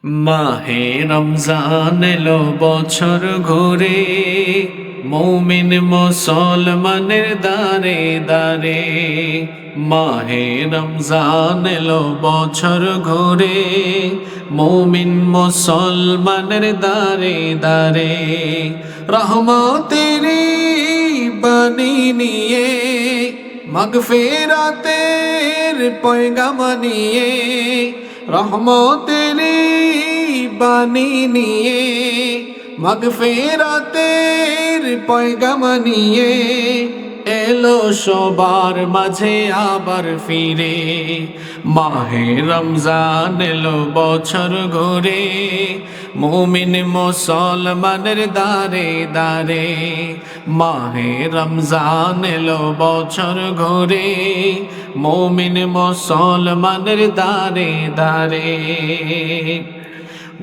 মাহে রমজান এলো বছর ঘুরে, মুমিন মুসলমানের দারে দারে। মাহে রমজান এলো বছর ঘুরে, মুমিন মুসলমানের দারে দারে। রহমতেরি বাণী নিয়ে, মাগফিরাতের পয়গাম নিয়ে, রহমতেরি বাণী নিয়ে, মাগফিরাতের পয়গাম নিয়ে, এলো সবার মাঝে আবার ফিরে। মাহে রমজান এলো বছর ঘুরে, মুমিন মুসলমানের দারে দারে। মাহে রমজান এলো বছর ঘুরে, মুমিন মুসলমানের দারে দারে।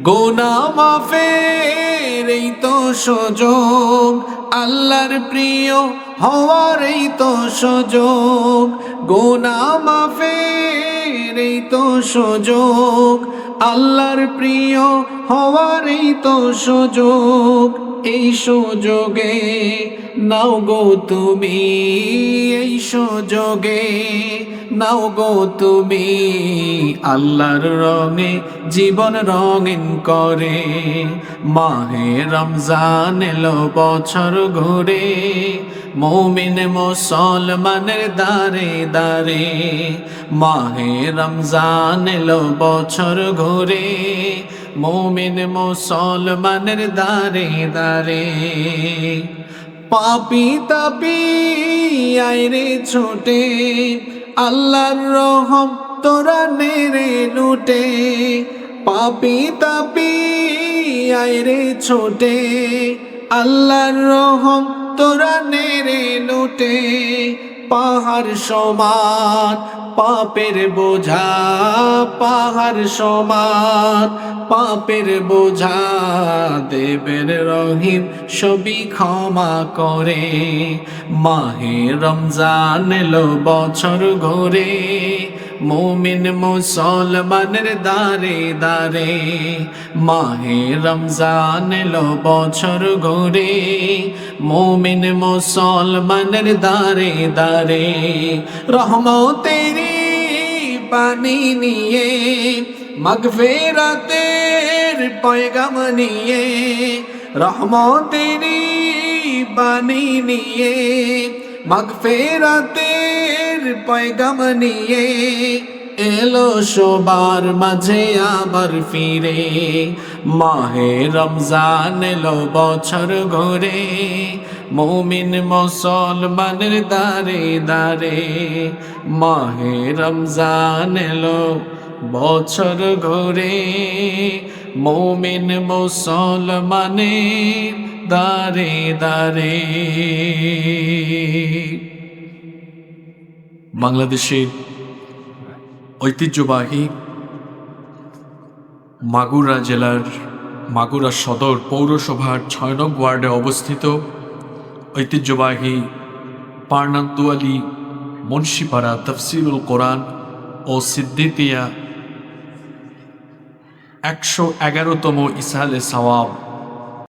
গুনাহ মাফের এই তো সুযোগ, আল্লাহর প্রিয় হওয়ার এই তো সুযোগ। গুনাহ মাফের এই তো সুযোগ, আল্লাহর প্রিয় হওয়ার এই তো সুযোগ। এই সুযোগে নাও গো তুমি, এই সুযোগে নাও গো তুমি, আল্লাহর রঙে জীবন রঙিন করে। মাহে রমজান এলো বছর ঘুরে, মুমিন মুসলমানের দারে দারে। মাহে রমজান এলো বছর ঘুরে, মুমিন মুসলমানের দারে দারে। পাপি তাপি আইরে ছোটে, আল্লাহর রহম তোরা নেরে লুটে। পাপি তাপি আইরে ছোটে, আল্লাহর রহম তোরা নেরে লুটে। পাহাড় সমান পাপের বোঝা, পাহাড় সমান পাপের বোঝা, দেবের রহিম সবই ক্ষমা করে। মাহে রমজান এলো বছর ঘুরে, মুমিন মুসলমানের দারে দারে। মাহে রমজান এলো বছর ঘুরে, মুমিন মুসলমানের দারে দারে। রহমতেরি বাণী নিয়ে, মাগফিরাতের পয়গাম নিয়ে, রহমতেরি বাণী নিয়ে, মাগফিরাতের পয়গাম নিয়ে, এলো সবার মাঝে আবার ফিরে। মাহে রমজান এলো বছর ঘুরে, মুমিন মুসলমানের দারে দারে। মাহে রমজান এলো বছর ঘুরে, মুমিন মুসলমানের দারে দারে। বাংলাদেশের ঐতিহ্যবাহী মাগুরা জেলার মাগুরা সদর পৌরসভার ৬ নং ওয়ার্ডে অবস্থিত ঐতিহ্যবাহী পার্নান্দুয়ালি মুন্সিপাড়া তফসিরুল কোরআন ও সিদ্দিকিয়া ১১১তম ইসালে সওয়াব